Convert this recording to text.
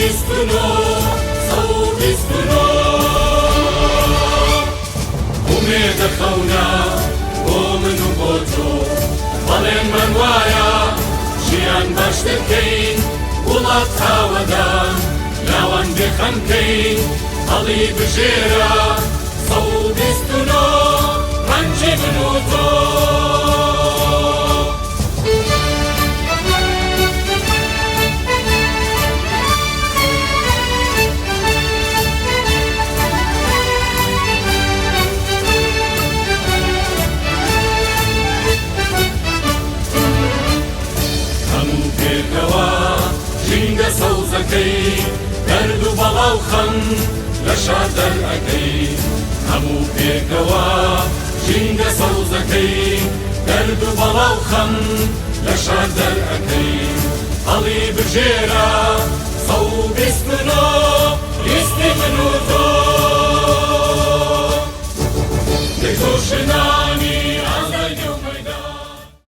بیستونۆ سەو بیستونۆ ومێ دەخەونە بۆ من و بۆ تۆ بەڵێن من وایە ژیان باش دەکەین وڵات تاوەدان لاوان بێخەمکەین هەڵی بژێرە سەو بیستونۆ ڕەنجی من و تۆ سەوزەکەی دەرد و بەڵاو خەم لە شار دەرئەکەی هەموو پێکەوە ژینگە سەوزەکەی دەرد و بەڵاو خەم لە شار دەرئەکەی هەڵی بژێرە سەو بیستونۆ بیستی من و